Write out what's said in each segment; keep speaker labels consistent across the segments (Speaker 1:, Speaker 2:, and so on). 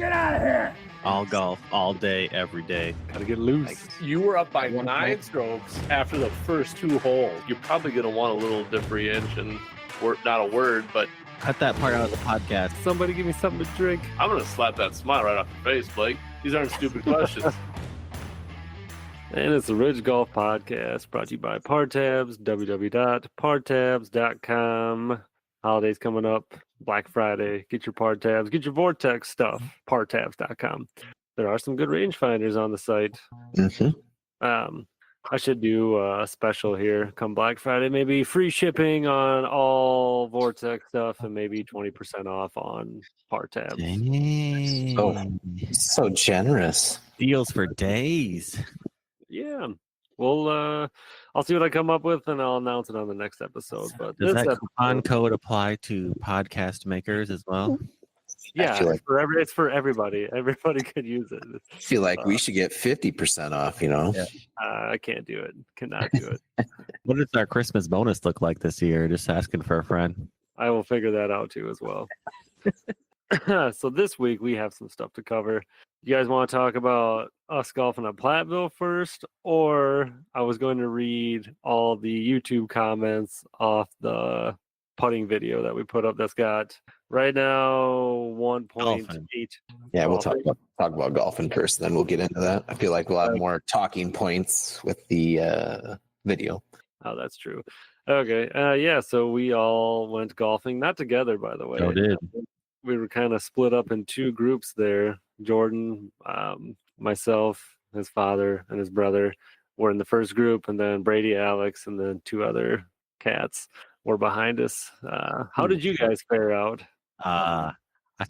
Speaker 1: Get out of here!
Speaker 2: All golf, all day, every day.
Speaker 3: Gotta get loose.
Speaker 4: You were up by 9 strokes after the first 2 holes. You're probably going to want a little differentiation. Not a word, but
Speaker 2: Cut that part out of the podcast.
Speaker 3: Somebody give me something to drink.
Speaker 4: I'm going to slap that smile right off your face, Blake. These aren't stupid questions.
Speaker 3: And it's the Ridge Golf Podcast, brought to you by Partabs, www.partabs.com. Holidays coming up, Black Friday. Get your Partabs, get your Vortex stuff, partabs.com. There are some good rangefinders on the site.
Speaker 1: Mm-hmm.
Speaker 3: I should do a special here come Black Friday, maybe free shipping on all Vortex stuff and maybe 20% off on Partabs.
Speaker 2: Dang.
Speaker 1: Oh, so generous.
Speaker 2: Deals for days.
Speaker 3: Yeah. Well, I'll see what I come up with and I'll announce it on the next episode. But
Speaker 2: Does
Speaker 3: this
Speaker 2: that coupon code apply to podcast makers as well?
Speaker 3: yeah,
Speaker 1: feel like-
Speaker 3: it's for everybody. Everybody could use it.
Speaker 1: I feel like we should get 50% off, you know?
Speaker 2: Yeah.
Speaker 3: I can't do it. Cannot do it.
Speaker 2: What does our Christmas bonus look like this year? Just asking for a friend.
Speaker 3: I will figure that out too as well. So this week we have some stuff to cover. You guys want to talk about us golfing at Platteville first, or I was going to read all the YouTube comments off the putting video that we put up that's got right now 1.8.
Speaker 1: Yeah, we'll talk about golfing first, then we'll get into that. I feel like we'll have more talking points with the video.
Speaker 3: Oh, that's true. Okay. Yeah, so we all went golfing, not together, by the way.
Speaker 2: So did.
Speaker 3: We were kind of split up in 2 groups there. Jordan, myself, his father, and his brother were in the first group, and then Brady, Alex, and then 2 other cats were behind us. How did you guys fare out?
Speaker 2: I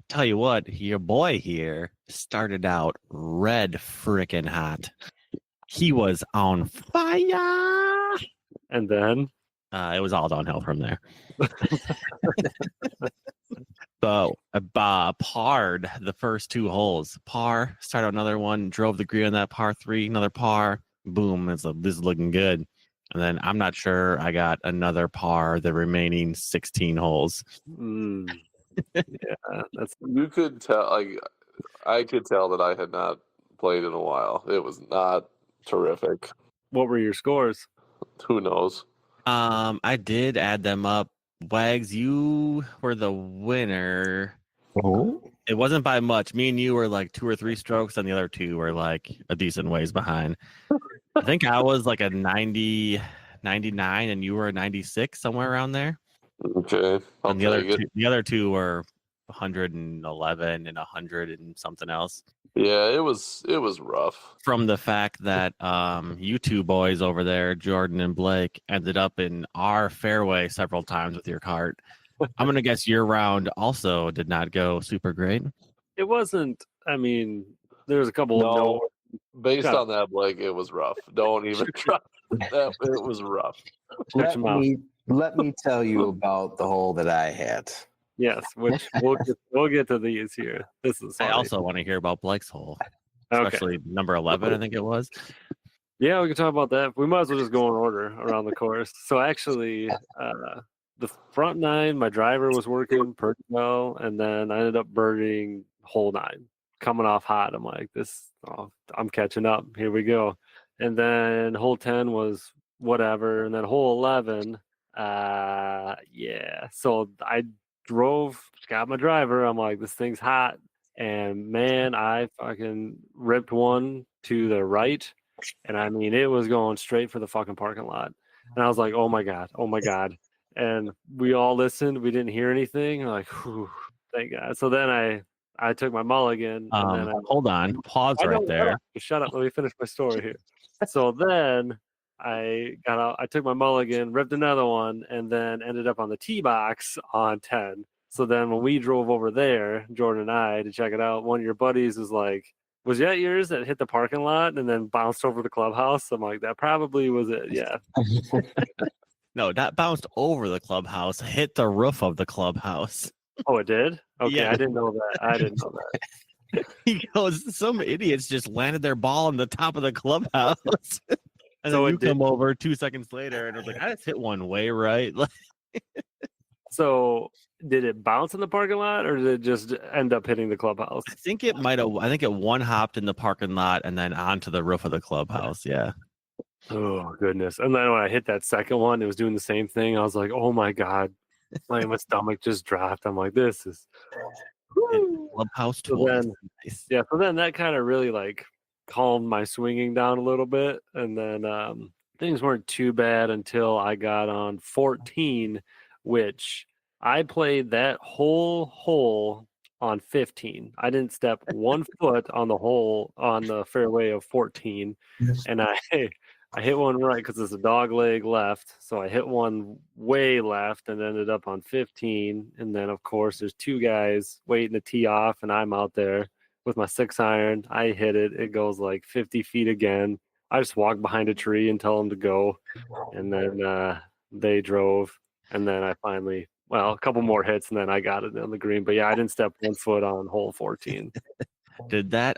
Speaker 2: tell you what, your boy here started out red frickin' hot. He was on fire.
Speaker 3: And then?
Speaker 2: It was all downhill from there. So, parred the first 2 holes. Par, started out another one, drove the green on that par 3, another par. Boom, this is looking good. And then I'm not sure I got another par the remaining 16 holes.
Speaker 3: Yeah, that's
Speaker 4: You could tell, I could tell that I had not played in a while. It was not terrific.
Speaker 3: what were your scores?
Speaker 4: Who knows?
Speaker 2: I did add them up. Wags, you were the winner.
Speaker 1: Oh,
Speaker 2: It wasn't by much. Me and you were like 2 or 3 strokes, and the other 2 were like a decent ways behind. I think I was like a 90, 99, and you were a 96, somewhere around there.
Speaker 4: Okay. I'll
Speaker 2: And the
Speaker 4: take it.
Speaker 2: other two were 111 and 100 and something else.
Speaker 4: Yeah, it was rough.
Speaker 2: From the fact that you 2 boys over there, Jordan and Blake, ended up in our fairway several times with your cart. I'm going to guess your round also did not go super great.
Speaker 3: It wasn't, I mean, there's a couple of
Speaker 4: No, based on that, Blake, it was rough. Don't even try that. It was rough.
Speaker 1: let me tell you about the hole that I had.
Speaker 3: Yes, which we'll get to these here. This is
Speaker 2: I
Speaker 3: funny.
Speaker 2: also want to hear about Blake's hole,
Speaker 3: Okay.
Speaker 2: especially number 11, I think it was.
Speaker 3: Yeah, we can talk about that. We might as well just go in order around the course. So actually, the front 9, my driver was working pretty well, and then I ended up birding hole 9, coming off hot. I'm like, I'm catching up. Here we go. And then hole 10 was whatever, and then hole 11, yeah. So I got my driver. I'm like, this thing's hot, and man, I fucking ripped one to the right. And I mean, it was going straight for the fucking parking lot. And I was like, oh my God. And we all listened. We didn't hear anything. Like, whew, thank God. So then I took my mulligan. And then
Speaker 2: Hold on. Pause right there.
Speaker 3: Shut up. Let me finish my story here. So then I got out. I took my mulligan, ripped another one, and then ended up on the tee box on 10. So then when we drove over there, Jordan and I, to check it out, one of your buddies was like, was that yours that hit the parking lot and then bounced over the clubhouse? I'm like, that probably was it. Yeah.
Speaker 2: No, that bounced over the clubhouse, hit the roof of the clubhouse.
Speaker 3: Oh, it did? Okay,
Speaker 2: Yeah.
Speaker 3: I didn't know that.
Speaker 2: He goes, some idiots just landed their ball on the top of the clubhouse. And
Speaker 3: So
Speaker 2: then
Speaker 3: it
Speaker 2: you come over 2 seconds later and it was like, I just hit one way right.
Speaker 3: So did it bounce in the parking lot, or did it just end up hitting the clubhouse?
Speaker 2: I think it might have. I think it one hopped in the parking lot and then onto the roof of the clubhouse. Yeah.
Speaker 3: Oh goodness! And then when I hit that second one, it was doing the same thing. I was like, "Oh my god!" My stomach just dropped. I'm like, "This is."
Speaker 2: Clubhouse
Speaker 3: So
Speaker 2: toys.
Speaker 3: then,
Speaker 2: Nice.
Speaker 3: yeah. So then that kind of really like calmed my swinging down a little bit, and then things weren't too bad until I got on 14, which I played that whole hole on 15. I didn't step 1 foot on the hole on the fairway of 14, and I hit one right because there's a dog leg left. So I hit one way left and ended up on 15. And then, of course, there's two guys waiting to tee off, and I'm out there with my 6-iron. I hit it. It goes like 50 feet again. I just walk behind a tree and tell them to go. And then they drove. And then I finally, a couple more hits, and then I got it on the green. But yeah, I didn't step 1 foot on hole 14.
Speaker 2: Did that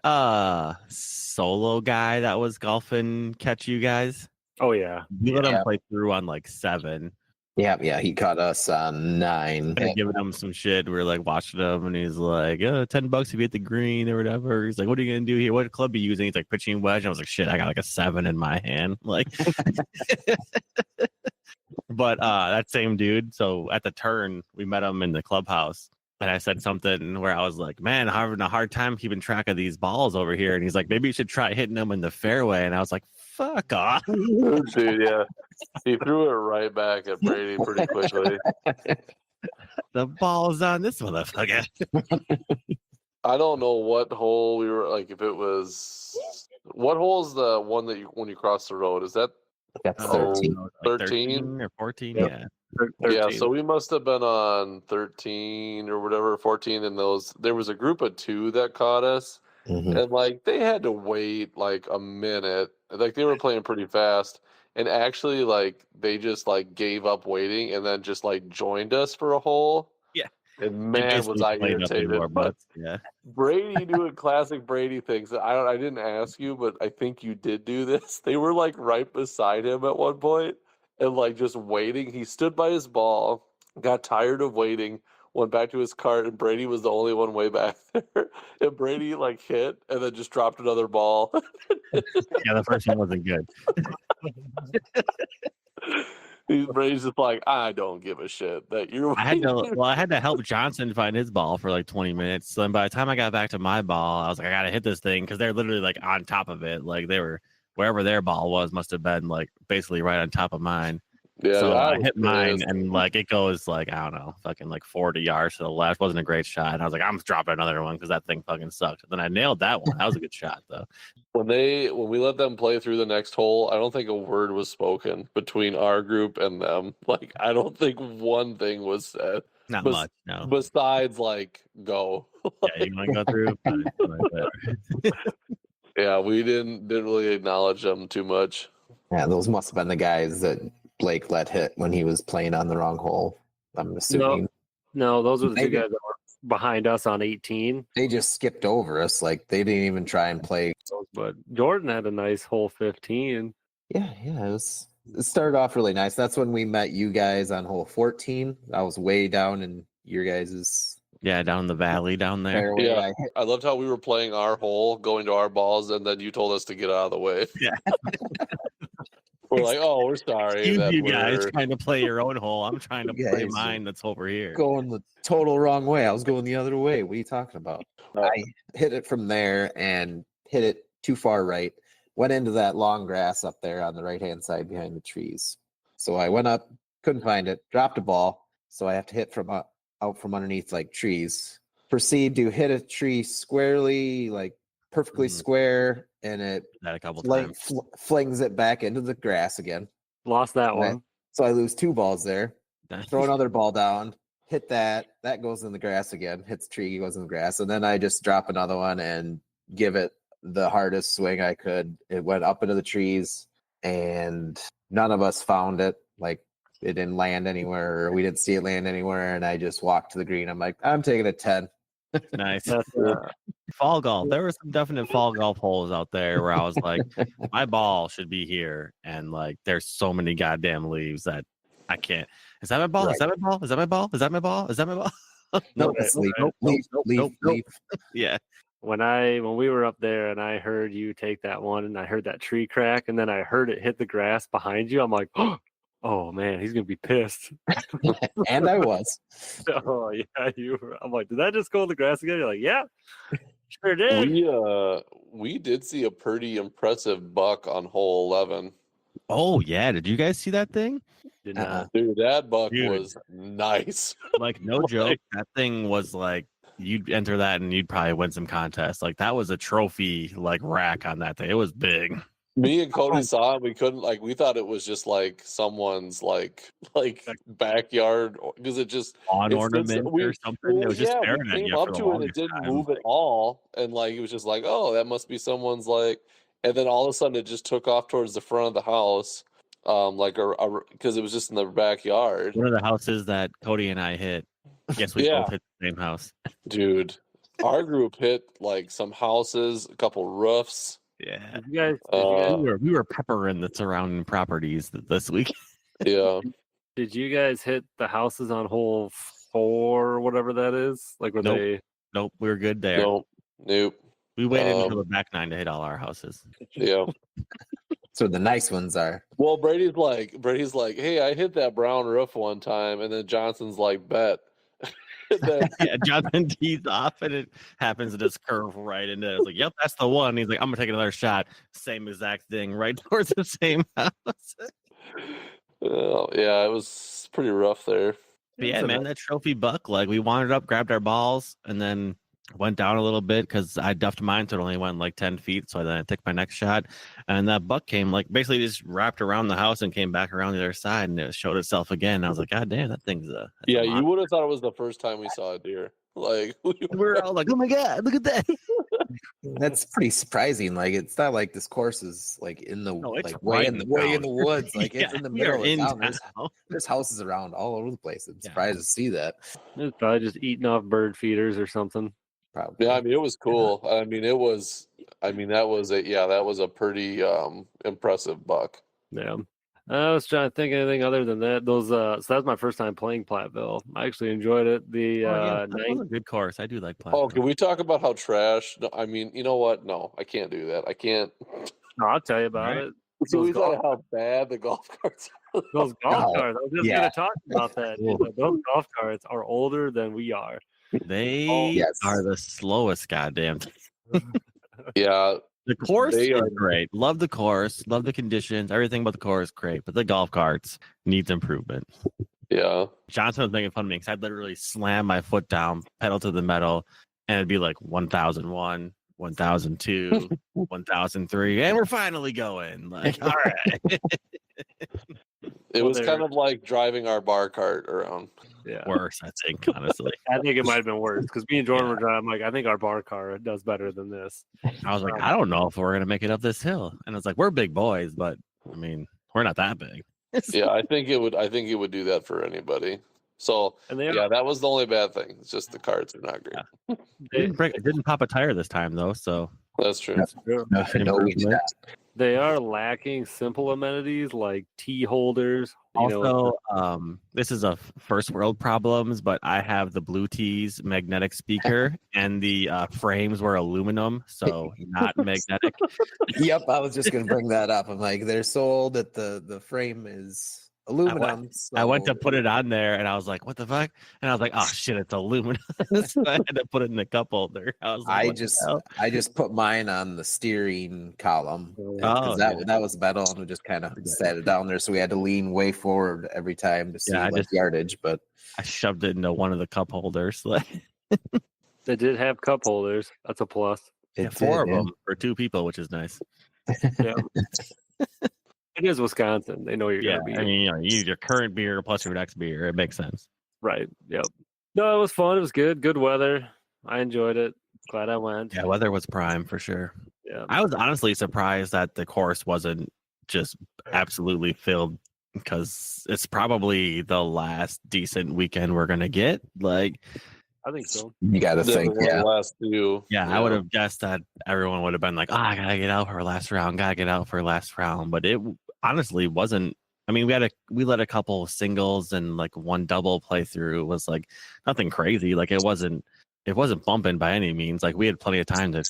Speaker 2: solo guy that was golfing catch you guys?
Speaker 3: Oh, yeah.
Speaker 2: We let him play through on like 7.
Speaker 1: Yeah, he caught us on 9.
Speaker 2: Giving him some shit. We were like watching him, and he's like, $10 if you hit the green or whatever. He's like, what are you gonna do here? What club are you using? He's like, pitching wedge. I was like, shit, I got like a 7 in my hand. Like, but that same dude. So at the turn, we met him in the clubhouse. And I said something where I was like, man, I'm having a hard time keeping track of these balls over here. And he's like, maybe you should try hitting them in the fairway. And I was like, fuck off.
Speaker 4: Dude, yeah. He threw it right back at Brady pretty quickly.
Speaker 2: The ball's on this motherfucker.
Speaker 4: I don't know what hole we were like. If it was, what hole is the one that when you cross the road? Is that
Speaker 1: That's 13.
Speaker 2: Like
Speaker 4: 13
Speaker 2: or 14?
Speaker 1: Yep.
Speaker 2: Yeah.
Speaker 3: 13.
Speaker 4: Yeah, so we must have been on 13 or whatever, 14, and there was a group of 2 that caught us,
Speaker 1: Mhm.
Speaker 4: and like they had to wait like a minute. Like they were playing pretty fast, and actually like they just like gave up waiting and then just like joined us for a hole.
Speaker 2: Yeah.
Speaker 4: And man, was I irritated. But
Speaker 2: yeah.
Speaker 4: Brady doing classic Brady things. I didn't ask you, but I think you did do this. They were like right beside him at one point and like just waiting. He stood by his ball, got tired of waiting, went back to his cart, and Brady was the only one way back there. And Brady like hit and then just dropped another ball.
Speaker 2: Yeah, the first one wasn't good.
Speaker 4: Brady's just like, I don't give a shit that you're.
Speaker 2: I had to help Johnson find his ball for like 20 minutes. So then by the time I got back to my ball, I was like, I gotta hit this thing because they're literally like on top of it. Like they were wherever their ball was must have been like basically right on top of mine.
Speaker 4: Yeah,
Speaker 2: so I hit mine and like it goes like I don't know, fucking like 40 yards to the left. Wasn't a great shot. And I was like, I'm dropping another one because that thing fucking sucked. Then I nailed that one. That was a good shot though.
Speaker 4: When we let them play through the next hole, I don't think a word was spoken between our group and them. Like I don't think one thing was said.
Speaker 2: Not much, no.
Speaker 4: Besides like go.
Speaker 2: Yeah, you want to go through?
Speaker 4: Yeah, we didn't really acknowledge them too much.
Speaker 1: Yeah, those must have been the guys that Blake let hit when he was playing on the wrong hole. I'm assuming.
Speaker 3: No, those were the 2 guys that were behind us on 18.
Speaker 1: They just skipped over us. Like they didn't even try and play.
Speaker 3: But Jordan had a nice hole 15.
Speaker 1: Yeah, it started off really nice. That's when we met you guys on hole 14. I was way down in your guys's.
Speaker 2: Yeah, down in the valley down there.
Speaker 1: Fairway.
Speaker 4: Yeah, I loved how we were playing our hole, going to our balls, and then you told us to get out of the way.
Speaker 2: Yeah.
Speaker 4: We're like, oh, we're sorry.
Speaker 2: You guys trying to play your own hole. I'm trying to play
Speaker 1: guys
Speaker 2: mine that's over here.
Speaker 1: Going the total wrong way. I was going the other way. What are you talking about? I hit it from there and hit it too far right. Went into that long grass up there on the right-hand side behind the trees. So I went up, couldn't find it, dropped a ball. So I have to hit from out from underneath like trees. Proceed to hit a tree squarely, like perfectly square, and it
Speaker 2: that a couple times.
Speaker 1: Flings it back into the grass again.
Speaker 3: Lost that one.
Speaker 1: So I lose 2 balls there. Throw another ball down, hit that goes in the grass again. Hits the tree, goes in the grass, and then I just drop another one and give it the hardest swing I could. It went up into the trees, and none of us found it. Like it didn't land anywhere, or we didn't see it land anywhere. And I just walked to the green. I'm like, I'm taking a 10.
Speaker 2: Nice. Fall golf. There were some definite fall golf holes out there where I was like, my ball should be here, and like there's so many goddamn leaves that I can't. Is that my ball?
Speaker 1: Right.
Speaker 2: Is that my ball? Is that my ball? Is that my ball? Is that my ball?
Speaker 1: Nope,
Speaker 3: Right,
Speaker 1: leave,
Speaker 3: right.
Speaker 1: leave.
Speaker 2: Yeah.
Speaker 3: When we were up there and I heard you take that one and I heard that tree crack and then I heard it hit the grass behind you, I'm like, oh man, he's gonna be pissed.
Speaker 1: And I was.
Speaker 3: Oh yeah, you were. I'm like, did that just go in the grass again? You're like, yeah, sure did.
Speaker 4: We did see a pretty impressive buck on hole 11.
Speaker 2: Oh yeah. Did you guys see that thing?
Speaker 3: Did
Speaker 1: Uh-uh.
Speaker 3: not.
Speaker 4: Dude, that buck
Speaker 2: Dude.
Speaker 4: was nice.
Speaker 2: Like no joke. That thing was like you'd enter that and you'd probably win some contest. Like that was a trophy like rack on that thing. It was big.
Speaker 4: Me and Cody saw it. We couldn't we thought it was just like someone's like backyard because it just
Speaker 2: Lawn
Speaker 4: it
Speaker 2: ornament
Speaker 4: sits-
Speaker 2: or something. It was just
Speaker 4: we
Speaker 2: staring at
Speaker 4: came
Speaker 2: you
Speaker 4: up
Speaker 2: for the
Speaker 4: to it and
Speaker 2: longest
Speaker 4: it didn't
Speaker 2: time.
Speaker 4: move at all, and like it was just like, oh, that must be someone's and then all of a sudden it just took off towards the front of the house, because it was just in the backyard.
Speaker 2: One of the houses that Cody and I hit. Yes, we
Speaker 4: Yeah.
Speaker 2: both hit the same house.
Speaker 4: Dude, our group hit like some houses, a couple roofs.
Speaker 2: Yeah.
Speaker 3: Did you guys?
Speaker 2: We were peppering the surrounding properties this week.
Speaker 4: Yeah.
Speaker 3: Did you guys hit the houses on hole 4, whatever that is? Like where
Speaker 2: Nope.
Speaker 3: they?
Speaker 2: Nope, we were good there.
Speaker 4: Nope.
Speaker 2: We waited until the back 9 to hit all our houses.
Speaker 4: Yeah.
Speaker 1: So the nice ones are.
Speaker 4: Well, Brady's like, hey, I hit that brown roof one time, and then Johnson's like, bet. Then-
Speaker 2: Yeah, Jonathan tees off and it happens to just curve right into it. It's like, yep, that's the one. He's like, I'm gonna take another shot. Same exact thing, right towards the same house.
Speaker 4: yeah, it was pretty rough there.
Speaker 2: But yeah, man, that trophy buck, like we wandered up, grabbed our balls, and then went down a little bit because I duffed mine, so it only went like 10 feet. So then I took my next shot, and that buck came like basically just wrapped around the house and came back around the other side, and it showed itself again. And I was like, God damn, that thing's a
Speaker 4: Yeah, you would have thought it was the first time we saw a deer. Like
Speaker 2: we were all like, oh my God, look at that.
Speaker 1: That's pretty surprising. Like it's not like this course is like in the
Speaker 2: No, it's
Speaker 1: like
Speaker 2: right
Speaker 1: way in
Speaker 2: town.
Speaker 1: the woods. Like it's
Speaker 2: Yeah,
Speaker 1: in the
Speaker 2: we are
Speaker 1: middle of
Speaker 2: in
Speaker 1: town.
Speaker 2: town.
Speaker 1: There's houses around all over the place. I'm
Speaker 2: Yeah.
Speaker 1: surprised to see that.
Speaker 3: It's probably just eating off bird feeders or something.
Speaker 1: Probably.
Speaker 4: Yeah, I mean it was cool. I mean that was a pretty impressive buck.
Speaker 3: Yeah. I was trying to think of anything other than that. So that was my first time playing Platteville. I actually enjoyed it. The
Speaker 2: That was a good course. I do like playing.
Speaker 4: Oh, can we talk about how trash? No, I mean, you know what? No, I can't do that. I can't.
Speaker 3: No, I'll tell you about
Speaker 2: Right.
Speaker 3: it.
Speaker 4: So we
Speaker 3: Those
Speaker 4: thought how bad the golf carts are.
Speaker 3: Those golf
Speaker 1: Oh,
Speaker 3: carts. I was just
Speaker 1: yeah.
Speaker 3: going to talk about that. Those golf carts are older than we are.
Speaker 2: They
Speaker 1: yes.
Speaker 2: are the slowest goddamn thing.
Speaker 4: Yeah,
Speaker 2: The course
Speaker 4: They
Speaker 2: is
Speaker 4: are-
Speaker 2: great. Love the course. Love the conditions. Everything about the course great. But the golf carts needs improvement.
Speaker 4: yeah.
Speaker 2: Johnson was making fun of me because I'd literally slam my foot down, pedal to the metal, and it'd be like 1001, 1002, 1003, and we're finally going. Like, all right.
Speaker 4: It was
Speaker 3: they're-
Speaker 4: kind of like driving our bar cart around.
Speaker 3: Yeah.
Speaker 2: Worse, I think, honestly.
Speaker 3: I think it might have been worse because me and Jordan
Speaker 2: Yeah.
Speaker 3: were driving. I'm like, I think our bar car does better than this.
Speaker 2: I was like, I don't know if we're gonna make it up this hill. And it's like, we're big boys, but I mean, we're not that big.
Speaker 4: Yeah, I think it would do that for anybody. So
Speaker 3: And they
Speaker 4: yeah, that was the only bad thing. It's just the carts are not great.
Speaker 2: It didn't pop a tire this time though, so
Speaker 4: That's true.
Speaker 1: No, we did not.
Speaker 3: They are lacking simple amenities like tea holders.
Speaker 2: also this is a first world problems, but I have the Blue Tees magnetic speaker and the frames were aluminum, so not magnetic.
Speaker 1: Yep, I was just gonna bring that up. I'm like, they're sold that the frame is aluminum.
Speaker 2: I went to
Speaker 1: so-
Speaker 2: put it on there and I was like, what the fuck? And I was like, oh shit, it's aluminum. So I had to put it in the cup holder. I was like, what the hell?
Speaker 1: I just put mine on the steering column.
Speaker 3: Oh,
Speaker 1: Because that
Speaker 2: yeah.
Speaker 1: that was metal and we just kind of sat it down there, so we had to lean way forward every time to see
Speaker 2: Yeah, I
Speaker 1: like
Speaker 2: just-
Speaker 1: yardage. But
Speaker 2: I shoved it into one of the cup holders. Like
Speaker 3: They did have cup holders. That's a plus.
Speaker 1: it
Speaker 2: four
Speaker 1: did,
Speaker 2: of them for two people, which is nice.
Speaker 3: Yeah. It is Wisconsin. They know you're
Speaker 2: Yeah,
Speaker 3: gonna be
Speaker 2: I mean, you use your current beer plus your next beer. It makes sense.
Speaker 3: right. Yep. No, it was fun. It was good. Good weather. I enjoyed it. Glad I went.
Speaker 2: Yeah, weather was prime for sure.
Speaker 3: Yeah.
Speaker 2: I was honestly surprised that the course wasn't just absolutely filled because it's probably the last decent weekend we're gonna get. Like,
Speaker 3: I think so.
Speaker 1: You got to think,
Speaker 4: Definitely
Speaker 1: yeah.
Speaker 4: the last two.
Speaker 2: yeah, I would have guessed that everyone would have been like, "Oh, I gotta get out for last round. Gotta get out for last round." But it honestly wasn't I mean, we let a couple singles and like one double play through. It was like nothing crazy. Like it wasn't bumping by any means. Like we had plenty of time to,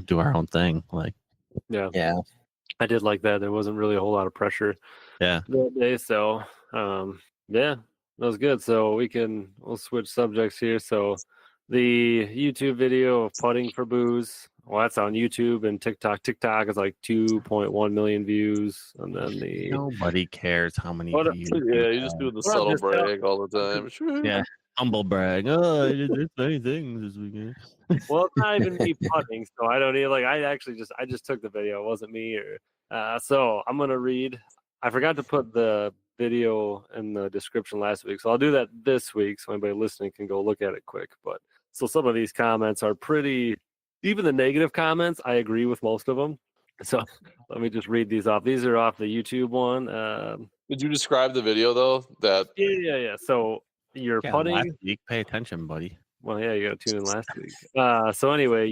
Speaker 2: do our own thing. Like
Speaker 1: Yeah.
Speaker 3: I did like that. There wasn't really a whole lot of pressure
Speaker 2: yeah.
Speaker 3: that day. So yeah, that was good. So we'll switch subjects here. So the YouTube video of putting for booze, well, that's on YouTube and TikTok. TikTok is like 2.1 million views, and then
Speaker 2: Nobody cares how many
Speaker 3: What a-
Speaker 2: views.
Speaker 4: Yeah, you just do the
Speaker 3: Well,
Speaker 4: subtle
Speaker 3: just-
Speaker 4: brag all the time. Sure.
Speaker 2: Yeah. Humble brag. Oh, I did this many things this weekend.
Speaker 3: Well, it's not even me putting, so I don't even I just took the video. It wasn't me so I'm gonna read. I forgot to put the video in the description last week, so I'll do that this week so anybody listening can go look at it quick. But so some of these comments are pretty, even the negative comments, I agree with most of them. So let me just read these off. These are off the YouTube one.
Speaker 4: Did you describe the video though? That
Speaker 3: Yeah. So you're
Speaker 2: Yeah,
Speaker 3: putting.
Speaker 2: last week, pay attention, buddy.
Speaker 3: Well, yeah, you got to tune in last week. So anyway,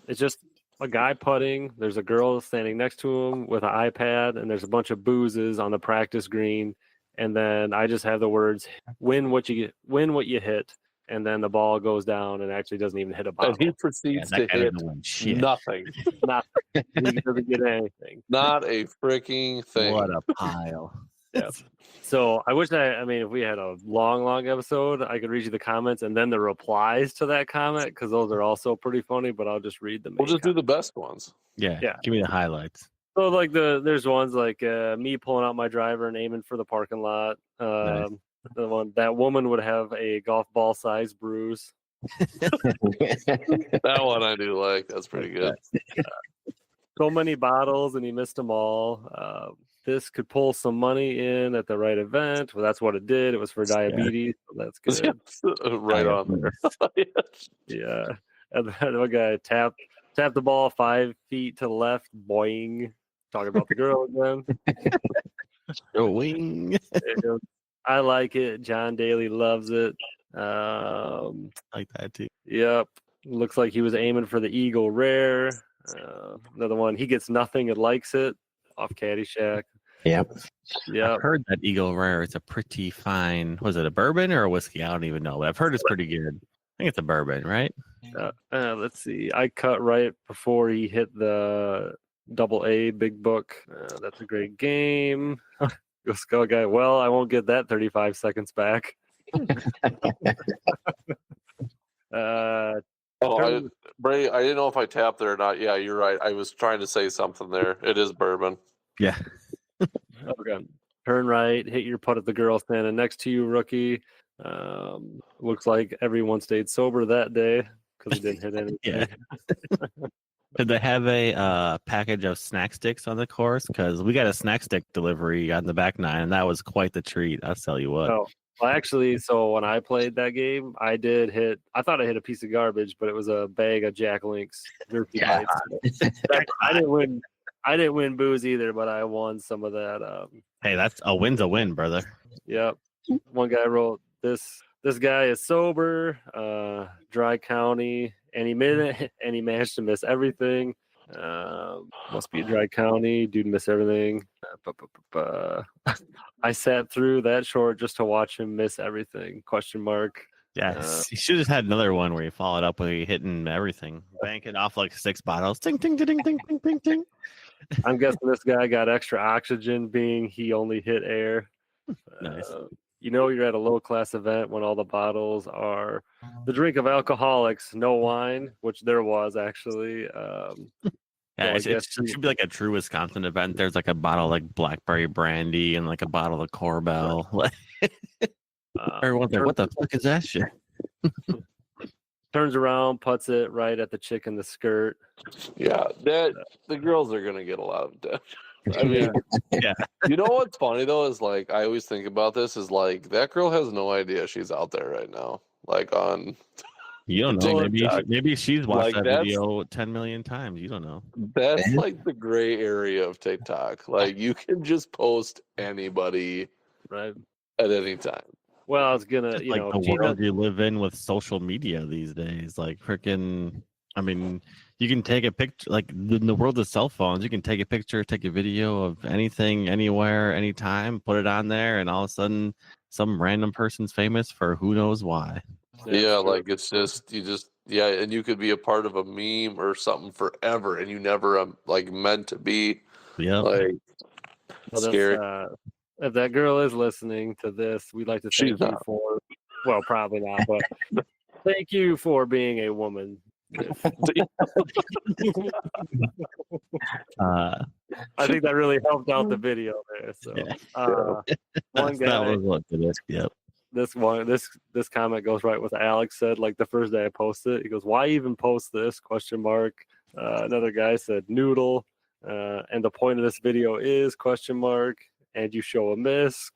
Speaker 3: it's just a guy putting. There's a girl standing next to him with an iPad, and there's a bunch of boozes on the practice green. And then I just have the words "win what you hit," and then the ball goes down and actually doesn't even hit a ball.
Speaker 4: and he proceeds to hit
Speaker 2: Shit.
Speaker 4: nothing.
Speaker 3: Nothing. He doesn't get anything.
Speaker 4: Not a freaking thing.
Speaker 2: What a pile.
Speaker 3: Yeah. So I wish if we had a long episode, I could read you the comments and then the replies to that comment, because those are also pretty funny, but I'll just read them.
Speaker 4: We'll just do the best ones.
Speaker 2: Yeah.
Speaker 3: Yeah.
Speaker 2: Give me the highlights.
Speaker 3: So like there's ones like me pulling out my driver and aiming for the parking lot.
Speaker 2: Nice.
Speaker 3: The one, that woman would have a golf ball size bruise.
Speaker 4: That one I do like. That's pretty good.
Speaker 3: So many bottles and he missed them all. This could pull some money in at the right event. Well, that's what it did. It was for diabetes. So that's good.
Speaker 4: Right on.
Speaker 3: Yeah. And then one guy tapped the ball 5 feet to the left. Boing. Talking about the girl again.
Speaker 2: Wing.
Speaker 3: I like it. John Daly loves it.
Speaker 2: Like that too.
Speaker 3: Yep. Looks like he was aiming for the Eagle Rare. Another one. He gets nothing and likes it. Off Caddyshack.
Speaker 1: Yep.
Speaker 3: Yep.
Speaker 2: I've heard that Eagle Rare is a pretty fine. Was it a bourbon or a whiskey? I don't even know. But I've heard it's pretty good. I think it's a bourbon, right?
Speaker 3: Let's see. I cut right before he hit the AA big book. That's a great game. Go Skull Guy. Well, I won't get that 35 seconds back.
Speaker 4: Bray, I didn't know if I tapped there or not. Yeah, you're right. I was trying to say something there. It is bourbon.
Speaker 2: Yeah.
Speaker 3: Okay. Turn right, hit your putt at the girl standing next to you, rookie. Looks like everyone stayed sober that day because he didn't hit anything.
Speaker 2: Yeah. Did they have a package of snack sticks on the course? Because we got a snack stick delivery on the back nine, and that was quite the treat. I'll tell you what.
Speaker 3: Oh, well, actually, so when I played that game, I thought I hit a piece of garbage, but it was a bag of Jack Link's jerky bites. I didn't win booze either, but I won some of that.
Speaker 2: Hey, that's a win's a win, brother.
Speaker 3: Yep. One guy wrote, this guy is sober, dry county, and he managed to miss everything. Must be a dry county. Dude missed everything. I sat through that short just to watch him miss everything. Question mark.
Speaker 2: Yes, you should have had another one where you followed up with you hitting everything, banking off like 6 bottles. Ding, ding, ding, ding, ding, ding, ding.
Speaker 3: I'm guessing this guy got extra oxygen, being he only hit air.
Speaker 2: Nice.
Speaker 3: You're at a low class event when all the bottles are the drink of alcoholics, no wine, which there was actually.
Speaker 2: Yeah, it should be like a true Wisconsin event. There's like a bottle of like blackberry brandy and like a bottle of Corbel. Everyone's like, what the fuck is that shit?
Speaker 3: Turns around, puts it right at the chick in the skirt.
Speaker 4: Yeah, the girls are gonna get a lot of attention. I mean,
Speaker 2: Yeah.
Speaker 4: You know what's funny though is like I always think about this is like that girl has no idea she's out there right now. Like on.
Speaker 2: You don't know.
Speaker 4: TikTok.
Speaker 2: Maybe she's watched
Speaker 4: Like,
Speaker 2: that video 10 million times. You don't know.
Speaker 4: That's like the gray area of TikTok. Like you can just post anybody
Speaker 3: Right.
Speaker 4: at any time.
Speaker 3: Well, I was gonna,
Speaker 2: It's like the world you live in with social media these days. Like freaking I mean, you can take a picture, like in the world of cell phones, you can take a picture, take a video of anything, anywhere, anytime, put it on there, and all of a sudden, some random person's famous for who knows why.
Speaker 4: Yeah, like it's just and you could be a part of a meme or something forever, and you never like meant to be.
Speaker 2: Yeah.
Speaker 4: Like scary.
Speaker 3: If that girl is listening to this, we'd like to
Speaker 4: She's
Speaker 3: thank you
Speaker 4: not.
Speaker 3: for. Well, probably not, but thank you for being a woman. I think that really helped out the video there. So, one guy,
Speaker 2: that was what it is. Yep.
Speaker 3: This comment goes right with what Alex said. Like the first day I posted it, he goes, "Why even post this?" ? Another guy said, "Noodle," and the point of this video is ? And you show a miss ?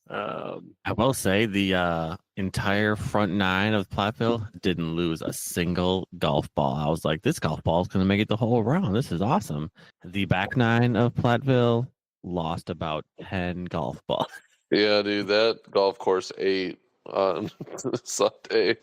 Speaker 2: I will say the entire front nine of Platteville didn't lose a single golf ball. I was like, this golf ball is going to make it the whole round. This is awesome. The back nine of Platteville lost about 10 golf balls.
Speaker 4: Yeah, dude, that golf course ate on Sunday.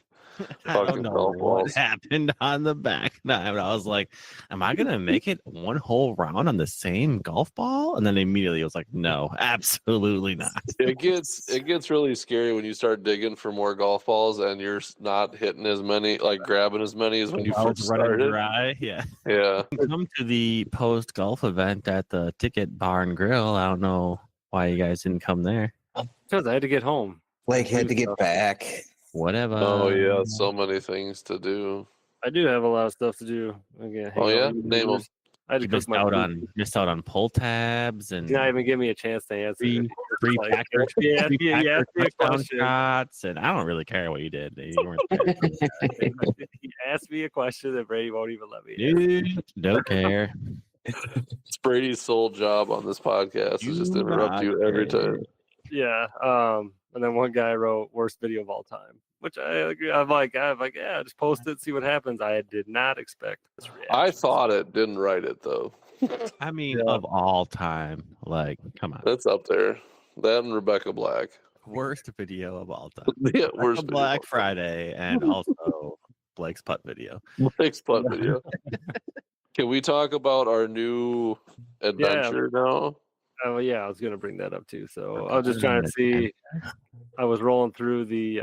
Speaker 2: I don't know what happened on the back nine. I was like, am I going to make it one whole round on the same golf ball? And then immediately it was like, no, absolutely not.
Speaker 4: It gets really scary when you start digging for more golf balls and you're not hitting as many, like grabbing as many as when you first started.
Speaker 2: Dry. Yeah.
Speaker 4: Come
Speaker 2: to the post golf event at the Ticket Bar and Grill. I don't know why you guys didn't come there.
Speaker 3: Because I had to get home.
Speaker 1: Blake had to get back.
Speaker 2: Whatever.
Speaker 4: Oh yeah, so many things to do.
Speaker 3: I do have a lot of stuff to do. Again,
Speaker 4: name them.
Speaker 3: I had to
Speaker 2: missed out on pull tabs and
Speaker 3: not even give me a chance to answer.
Speaker 2: Free packer
Speaker 3: question.
Speaker 2: Shots, and I don't really care what you did. You weren't
Speaker 3: He asked me a question that Brady won't even let me.
Speaker 2: Dude, don't care.
Speaker 4: It's Brady's sole job on this podcast is just interrupt you every time.
Speaker 3: Yeah. And then one guy wrote worst video of all time, which I agree. I'm like, yeah, just post it, see what happens. I did not expect this reaction.
Speaker 4: I thought it, didn't write it though.
Speaker 2: I mean, of all time, like, come on.
Speaker 4: That's up there. That and Rebecca Black.
Speaker 2: Worst video of all time.
Speaker 4: Yeah, worst
Speaker 2: Black Friday and also Blake's putt video.
Speaker 4: Blake's putt video. Can we talk about our new adventure now?
Speaker 3: Oh yeah, I was gonna bring that up too. So I was just trying to see. I was rolling through the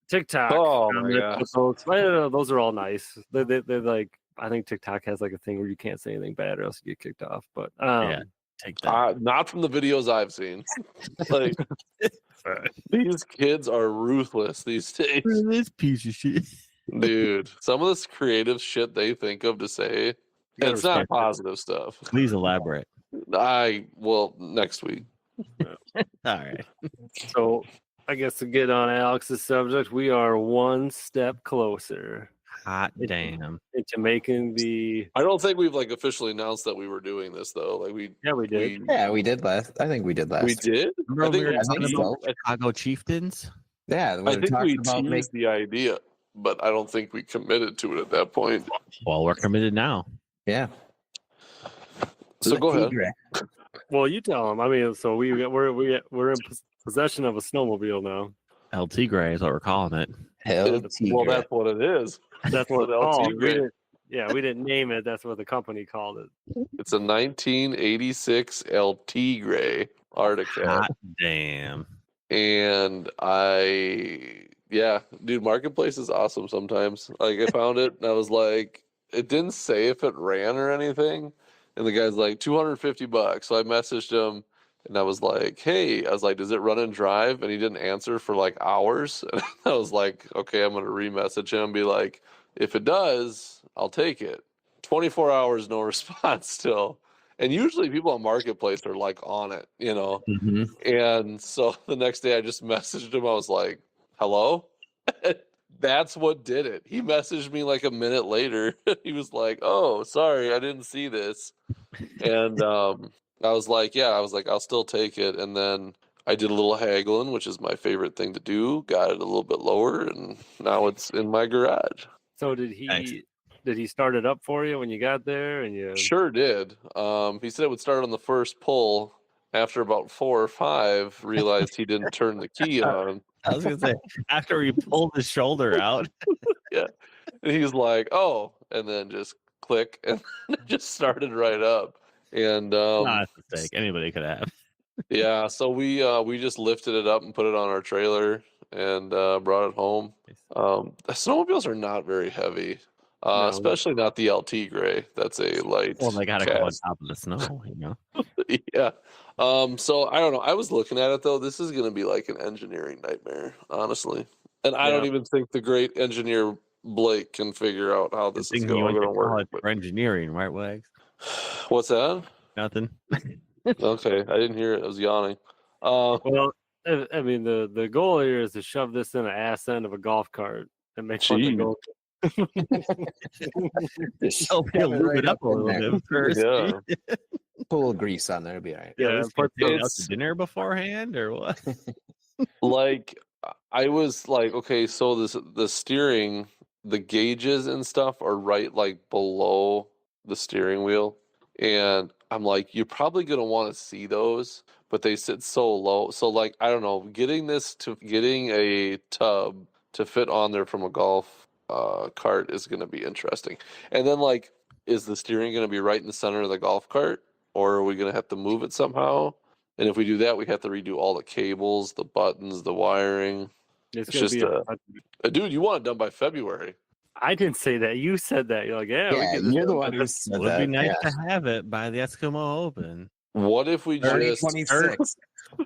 Speaker 3: TikTok.
Speaker 4: Oh my gosh.
Speaker 3: Those are all nice. They're like, I think TikTok has like a thing where you can't say anything bad or else you get kicked off. But
Speaker 2: take that.
Speaker 4: Not from the videos I've seen. Like these kids are ruthless these days.
Speaker 2: This piece of shit,
Speaker 4: dude. Some of this creative shit they think of to say, it's not positive stuff.
Speaker 2: Please elaborate.
Speaker 4: Next week.
Speaker 2: All right.
Speaker 3: So I guess to get on Alex's subject, we are one step closer.
Speaker 2: Hot damn.
Speaker 3: Into making the.
Speaker 4: I don't think we've like officially announced that we were doing this though. Like we
Speaker 3: did.
Speaker 1: We did last. I think we did last.
Speaker 4: We did.
Speaker 2: I think we were talking about Chicago Chieftains.
Speaker 1: Yeah,
Speaker 4: I think we teased the idea, but I don't think we committed to it at that point.
Speaker 2: Well, we're committed now.
Speaker 1: Yeah.
Speaker 4: So go ahead.
Speaker 3: Well, you tell them. I mean, so we're in possession of a snowmobile now.
Speaker 2: El Tigre is what we're calling it.
Speaker 4: Well, that's what it is.
Speaker 3: That's what it's called. We didn't name it. That's what the company called it.
Speaker 4: It's a 1986 El Tigre Arctic Cat.
Speaker 2: Hot damn.
Speaker 4: And dude, Marketplace is awesome sometimes. Like I found it and I was like, it didn't say if it ran or anything. And the guy's like, $250. So I messaged him and I was like, hey, does it run and drive? And he didn't answer for like hours. And I was like, okay, I'm going to re-message him and be like, if it does, I'll take it. 24 hours, no response still. And usually people on Marketplace are like on it, you know?
Speaker 2: Mm-hmm.
Speaker 4: And so the next day I just messaged him. I was like, hello? That's what did it. He messaged me like a minute later. He was like, oh, sorry, I didn't see this. And I was like, I'll still take it. And then I did a little haggling, which is my favorite thing to do. Got it a little bit lower, and now it's in my garage.
Speaker 3: So did he start it up for you when you got there? And you
Speaker 4: Sure did. He said it would start on the first pull. After about 4 or 5, realized he didn't turn the key on.
Speaker 2: I was gonna say after he pulled his shoulder out.
Speaker 4: Yeah, And he's like, "Oh," and then just click, and it just started right up. And
Speaker 2: Not a mistake. Anybody could have.
Speaker 4: yeah, so we just lifted it up and put it on our trailer and brought it home. The snowmobiles are not very heavy,
Speaker 3: No.
Speaker 4: especially not the El Tigre. That's a light.
Speaker 2: Well, they gotta go on
Speaker 4: cast.
Speaker 2: top of the snow, you know.
Speaker 4: Yeah. So I don't know. I was looking at it though. This is gonna be like an engineering nightmare, honestly. And I don't even think the great engineer Blake can figure out how this is
Speaker 2: You
Speaker 4: going
Speaker 2: went
Speaker 4: to
Speaker 2: to
Speaker 4: work.
Speaker 2: college for engineering, right, Wags?
Speaker 4: What's that?
Speaker 2: Nothing.
Speaker 4: Okay, I didn't hear it. I was yawning.
Speaker 3: Well, I mean, the goal here is to shove this in an ass end of a golf cart and make fun of the
Speaker 4: Jeez.
Speaker 3: goal.
Speaker 1: Just
Speaker 2: Hope
Speaker 1: shove
Speaker 2: you
Speaker 1: it
Speaker 2: lube
Speaker 1: right
Speaker 2: it up a
Speaker 1: in
Speaker 2: little
Speaker 1: there.
Speaker 2: bit first.
Speaker 4: Yeah.
Speaker 1: Put a little grease on there, it'll be all right.
Speaker 3: Yeah,
Speaker 2: Let's
Speaker 3: put
Speaker 2: take it out
Speaker 4: it's-
Speaker 2: to dinner beforehand or what?
Speaker 4: Like I was like, okay, so the steering, the gauges and stuff are right like below the steering wheel. And I'm like, you're probably gonna want to see those, but they sit so low. So like, I don't know, getting a tub to fit on there from a golf cart is gonna be interesting. And then like, is the steering gonna be right in the center of the golf cart, or are we gonna have to move it somehow? And if we do that, we have to redo all the cables, the buttons, the wiring.
Speaker 3: It's
Speaker 4: It's
Speaker 3: gonna
Speaker 4: just
Speaker 3: be.
Speaker 4: dude, you want it done by February.
Speaker 3: I didn't say that. You said that. You're like, yeah, we
Speaker 1: Yeah,
Speaker 3: get this
Speaker 1: you're the
Speaker 3: done
Speaker 1: one
Speaker 3: by
Speaker 1: who
Speaker 3: this-
Speaker 1: said
Speaker 2: It would be
Speaker 1: that.
Speaker 2: nice
Speaker 1: Yeah.
Speaker 2: to have it by the Eskimo Open.
Speaker 4: What if we just
Speaker 1: 2026.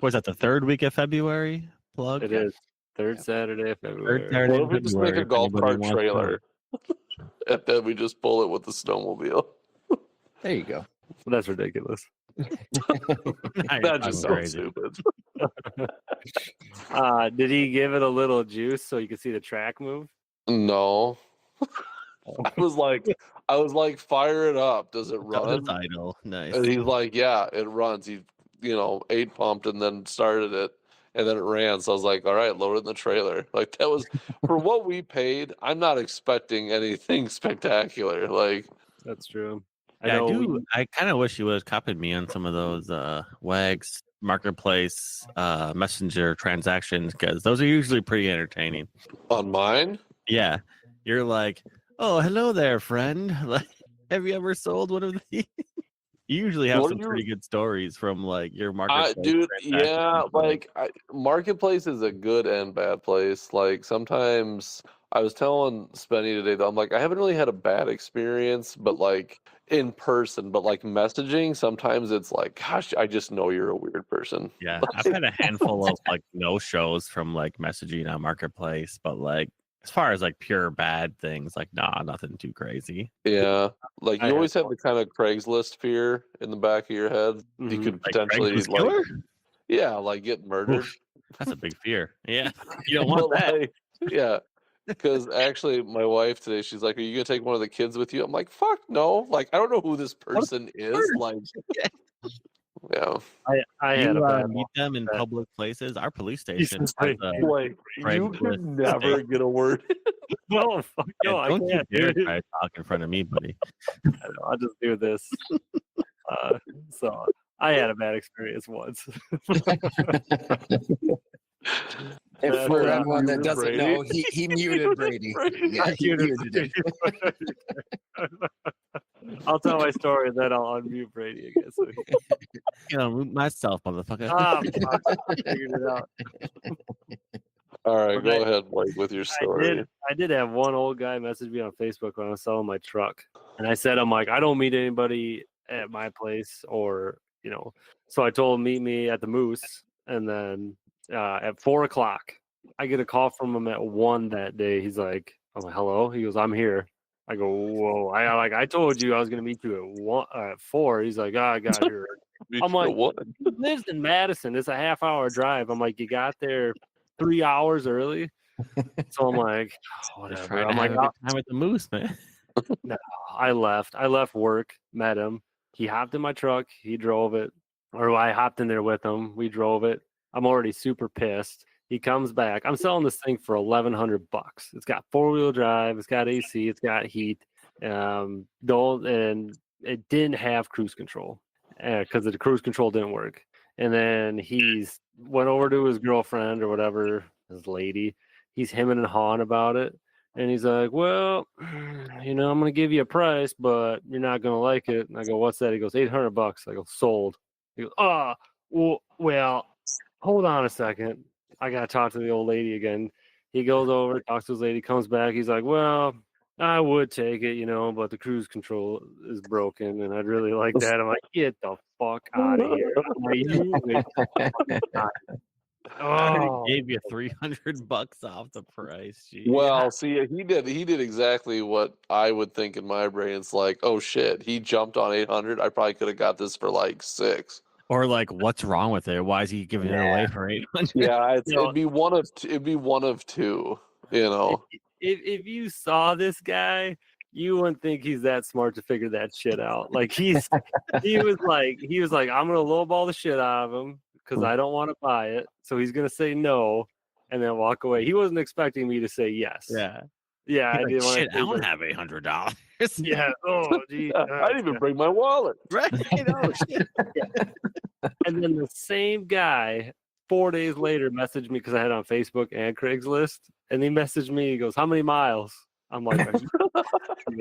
Speaker 2: Was that the third week of February? Plug.
Speaker 3: It is third
Speaker 1: Yeah.
Speaker 3: Saturday of February.
Speaker 2: Third Saturday
Speaker 4: what
Speaker 2: in
Speaker 4: if we just make
Speaker 2: February,
Speaker 4: a
Speaker 2: if
Speaker 4: golf
Speaker 2: anybody
Speaker 4: cart
Speaker 2: wants to
Speaker 4: trailer and then we just pull it with the snowmobile?
Speaker 1: There you go.
Speaker 3: That's ridiculous.
Speaker 2: Now you're
Speaker 4: That just
Speaker 2: fucking
Speaker 4: sounds stupid.
Speaker 3: Did he give it a little juice so you could see the track move?
Speaker 4: No. I was like, fire it up. Does it
Speaker 2: That was
Speaker 4: run?
Speaker 2: idle. Nice.
Speaker 4: And he's like, yeah, it runs. He, 8 pumped and then started it, and then it ran. So I was like, all right, load it in the trailer. Like that was for what we paid. I'm not expecting anything spectacular. Like,
Speaker 3: That's true.
Speaker 2: Yeah, I
Speaker 3: know
Speaker 2: do.
Speaker 3: we-
Speaker 2: I kind of wish you would have copied me on some of those Wags marketplace messenger transactions because those are usually pretty entertaining.
Speaker 4: on mine,
Speaker 2: Yeah, you're like, oh, hello there, friend. Like, have you ever sold one of these? You usually have
Speaker 4: What
Speaker 2: some
Speaker 4: do you-
Speaker 2: pretty good stories from like your marketplace.
Speaker 4: dude,
Speaker 2: transactions,
Speaker 4: yeah,
Speaker 2: like-
Speaker 4: marketplace is a good and bad place. Like sometimes I was telling Spenny today though, I'm like, I haven't really had a bad experience, but like in person, but like messaging, sometimes it's like, gosh, I just know you're a weird person.
Speaker 2: Yeah, I've had a handful of like no shows from like messaging on marketplace, but like as far as like pure bad things, like nah, nothing too crazy.
Speaker 4: Yeah, like
Speaker 3: I
Speaker 4: you
Speaker 3: had
Speaker 4: always have the kind of Craigslist fear in the back of your head. You
Speaker 3: Mhm.
Speaker 4: could
Speaker 2: Like
Speaker 4: potentially
Speaker 2: Craigslist
Speaker 4: like,
Speaker 2: killer?
Speaker 4: yeah, like get murdered.
Speaker 2: Oof, that's a big fear. Yeah, you don't want
Speaker 4: But,
Speaker 2: that.
Speaker 4: like, yeah, because actually, my wife today, she's like, "Are you gonna take one of the kids with you?" I'm like, "Fuck no!" Like, I don't know who this person is. Like, yeah,
Speaker 3: I had a
Speaker 2: You
Speaker 3: bad
Speaker 2: meet them in
Speaker 3: that.
Speaker 2: public places. Our police
Speaker 3: Jesus
Speaker 2: station has
Speaker 3: Christ,
Speaker 2: a
Speaker 4: like you
Speaker 2: Craigslist
Speaker 4: could never get a word.
Speaker 3: No, fuck
Speaker 2: yeah,
Speaker 3: no, I
Speaker 2: don't you
Speaker 3: can't.
Speaker 2: dare
Speaker 3: dude.
Speaker 2: try to talk in front of me, buddy.
Speaker 3: I'll just do this. So I had a bad experience once.
Speaker 1: And
Speaker 3: That's,
Speaker 1: for
Speaker 3: uh,
Speaker 1: anyone that
Speaker 4: muted
Speaker 1: doesn't
Speaker 4: Brady.
Speaker 1: know, he muted Brady. Yeah, he muted him.
Speaker 3: I'll tell my story, then I'll unmute Brady again. So
Speaker 2: You know, myself, motherfucker.
Speaker 3: fuck, I figured it out.
Speaker 4: All right,
Speaker 3: But
Speaker 4: go ahead, Blake, with your story.
Speaker 3: I did have one old guy message me on Facebook when I was selling my truck, and I said, I'm like, I don't meet anybody at my place, or so I told him meet me at the Moose, and then at 4:00 I get a call from him at 1 that day. He's like, I'm like, hello. He goes, I'm here. I go, whoa. I told you I was gonna meet you at 4. He's like, I got here. I'm like,
Speaker 4: what?
Speaker 3: He lives in Madison. It's a half-hour drive. I'm like, you got there 3 hours early. So I'm like,
Speaker 2: Just
Speaker 3: whatever.
Speaker 2: trying to
Speaker 3: I'm
Speaker 2: have
Speaker 3: like,
Speaker 2: a good time at the Moose, man.
Speaker 3: I left work, met him. He hopped in my truck. He drove it, or I hopped in there with him. We drove it. I'm already super pissed. He comes back. I'm selling this thing for $1,100. It's got 4-wheel drive. It's got AC. It's got heat. And it didn't have cruise control because the cruise control didn't work. And then he's went over to his girlfriend or whatever, his lady. He's hemming and hawing about it. And he's like, well, I'm going to give you a price, but you're not going to like it. And I go, what's that? He goes, $800. I go, sold. He goes, well, hold on a second. I got to talk to the old lady again. He goes over, talks to his lady, comes back. He's like, well, I would take it, but the cruise control is broken, and I'd really like that. I'm like, get the fuck out of here.
Speaker 2: I already
Speaker 3: Oh,
Speaker 2: gave you $300 off the price. Jeez.
Speaker 4: Well, see, he did exactly what I would think in my brain. It's like, oh shit, he jumped on 800. I probably could have got this for like 6.
Speaker 2: Or like, what's wrong with it? Why is he giving it away for 800?
Speaker 4: Yeah, it'd be one of two.
Speaker 3: If you saw this guy, you wouldn't think he's that smart to figure that shit out. Like he was like, I'm gonna lowball the shit out of him because I don't want to buy it. So he's gonna say no and then walk away. He wasn't expecting me to say yes.
Speaker 2: Yeah.
Speaker 3: Yeah, I
Speaker 2: Like,
Speaker 3: didn't want
Speaker 2: shit,
Speaker 3: to.
Speaker 2: I don't have $800.
Speaker 3: Yeah. Oh, geez.
Speaker 4: I didn't even bring my wallet.
Speaker 2: Right. Oh, shit.
Speaker 3: And then the same guy 4 days later messaged me because I had it on Facebook and Craigslist, and he messaged me. He goes, "How many miles?" I'm like, "Are you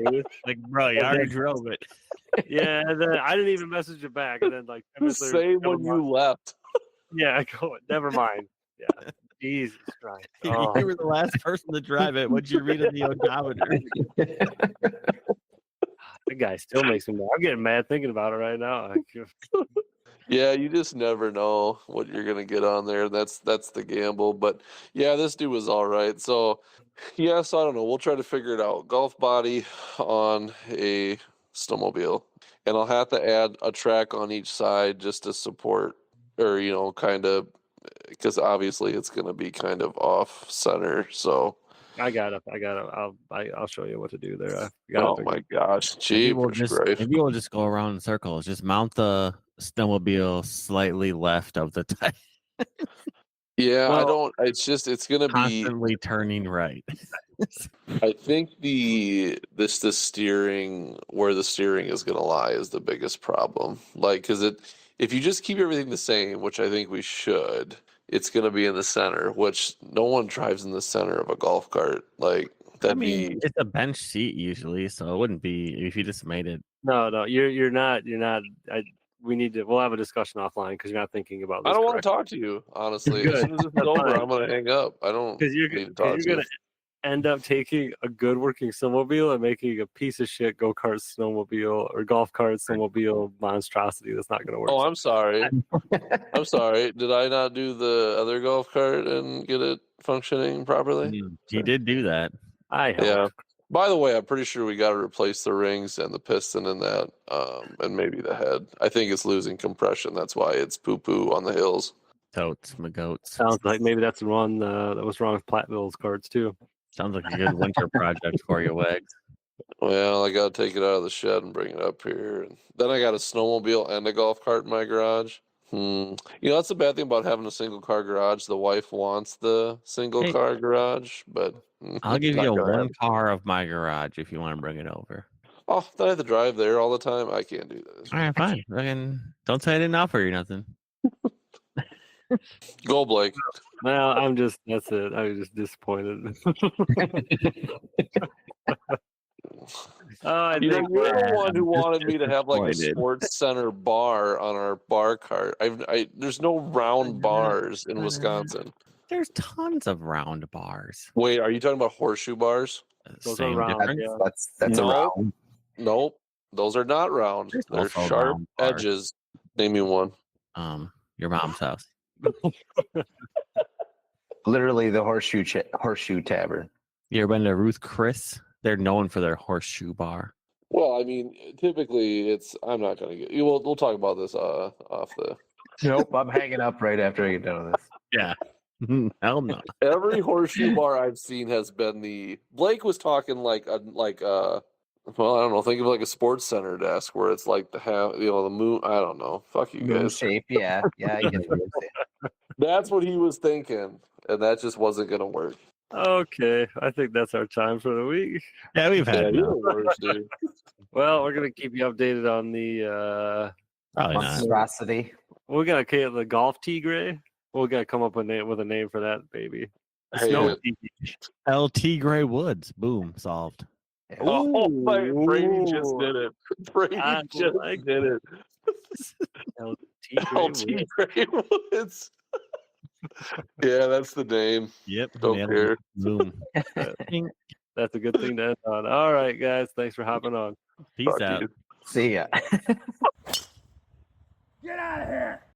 Speaker 3: serious?"
Speaker 2: Like, bro, you already drove it.
Speaker 3: Yeah. And then I didn't even message it back, and then like 10
Speaker 4: The
Speaker 3: minutes later,
Speaker 4: same
Speaker 3: never
Speaker 4: when
Speaker 3: mind.
Speaker 4: you left.
Speaker 3: Yeah, I go, never mind. Yeah, Jesus Christ. Oh.
Speaker 2: You were the last person to drive it. What'd you read in the odometer?
Speaker 3: That guy still makes me mad. I'm getting mad thinking about it right now.
Speaker 4: Yeah, you just never know what you're gonna get on there. That's the gamble. But yeah, this dude was all right. So yeah, so I don't know. We'll try to figure it out. Golf body on a snowmobile, and I'll have to add a track on each side just to support, or kind of, because obviously it's gonna be kind of off center. So
Speaker 3: I got it. I'll show you what to do there.
Speaker 4: oh my gosh,
Speaker 2: Maybe we'll
Speaker 4: jeepers,
Speaker 2: just go around in circles. Just mount the snowmobile slightly left of the tire.
Speaker 4: Yeah,
Speaker 3: Well,
Speaker 4: it's gonna be
Speaker 2: Constantly turning right.
Speaker 4: I think the steering, where the steering is going to lie, is the biggest problem. Like, because if you just keep everything the same, which I think we should, it's going to be in the center, which no one drives in the center of a golf cart. Like that'd be.
Speaker 2: It's a bench seat usually, so it wouldn't be if you just made it.
Speaker 3: no, you're not. We'll have a discussion offline because you're not thinking about this.
Speaker 4: I don't want to talk to you, honestly. As soon as it's over, I'm going to hang up. I don't
Speaker 3: Because you're
Speaker 4: need to talk to
Speaker 3: going
Speaker 4: you.
Speaker 3: to end up taking a good working snowmobile and making a piece of shit go-kart snowmobile or golf cart snowmobile monstrosity that's not going to work.
Speaker 4: Oh, I'm sorry. I'm sorry. Did I not do the other golf cart and get it functioning properly?
Speaker 2: He did do that.
Speaker 3: I helped.
Speaker 4: Yeah. By the way, I'm pretty sure we got to replace the rings and the piston in that, and maybe the head. I think it's losing compression. That's why it's poo-poo on the hills.
Speaker 2: Totes, my goats.
Speaker 3: Sounds like maybe that's the one that was wrong with Platteville's carts too.
Speaker 2: Sounds like a good winter project for you, Wags.
Speaker 4: Well, I got to take it out of the shed and bring it up here. And then I got a snowmobile and a golf cart in my garage. That's the bad thing about having a single car garage. The wife wants the single car garage, but
Speaker 2: I'll give you one car of my garage if you want to bring it over.
Speaker 4: Oh, then I have to drive there all the time. I can't do this.
Speaker 2: All right, fine. Don't say I didn't offer you nothing.
Speaker 4: Go, Blake.
Speaker 3: Well, that's it. I was just disappointed.
Speaker 4: You're the one who wanted me to have like a sports center bar on our bar cart. There's no round bars in Wisconsin.
Speaker 2: There's tons of round bars.
Speaker 4: Wait, are you talking about horseshoe bars?
Speaker 3: Those
Speaker 2: Same
Speaker 3: are round,
Speaker 2: difference.
Speaker 3: yeah.
Speaker 1: That's a round.
Speaker 4: Nope, those are not round. They're
Speaker 2: also
Speaker 4: sharp
Speaker 2: round bars.
Speaker 4: edges. Name me one.
Speaker 2: Your mom's house.
Speaker 1: Literally the horseshoe tavern.
Speaker 2: You ever been to Ruth Chris? They're known for their horseshoe bar.
Speaker 4: Well, I mean, typically I'm not going to get. We'll talk about this off the.
Speaker 1: Nope, I'm hanging up right after I get done with this.
Speaker 2: Yeah. Hell no.
Speaker 4: Every horseshoe bar I've seen has been the. Blake was talking like a. Well, I don't know. Think of like a sports center desk where it's like the moon. I don't know. Fuck you
Speaker 1: Moon
Speaker 4: guys.
Speaker 1: shape, yeah. I get what you're saying.
Speaker 4: That's what he was thinking, and that just wasn't gonna work.
Speaker 3: Okay, I think that's our time for the week.
Speaker 2: Yeah, we've had
Speaker 4: you're
Speaker 2: enough.
Speaker 4: the worst, dude.
Speaker 3: Well, we're gonna keep you updated on the.
Speaker 2: Probably not.
Speaker 1: Monstrosity.
Speaker 3: We got the golf Tigre. We got to come up with a name for that baby.
Speaker 4: Hate
Speaker 2: Snow
Speaker 4: it.
Speaker 2: El Tigre Woods. Boom. Solved.
Speaker 4: Oh my! Brady just
Speaker 3: Ooh.
Speaker 4: did it. Brady
Speaker 3: I
Speaker 4: just
Speaker 3: like
Speaker 4: did it.
Speaker 3: El Tigre
Speaker 4: LT
Speaker 3: Woods.
Speaker 4: Gray Woods. Yeah, that's the name.
Speaker 2: Yep.
Speaker 4: Don't
Speaker 2: nailed it.
Speaker 4: care.
Speaker 2: Boom. Ding.
Speaker 3: That's a good thing to end on. All right, guys. Thanks for hopping on.
Speaker 2: Peace
Speaker 4: Talk to
Speaker 2: out.
Speaker 4: you.
Speaker 1: See ya.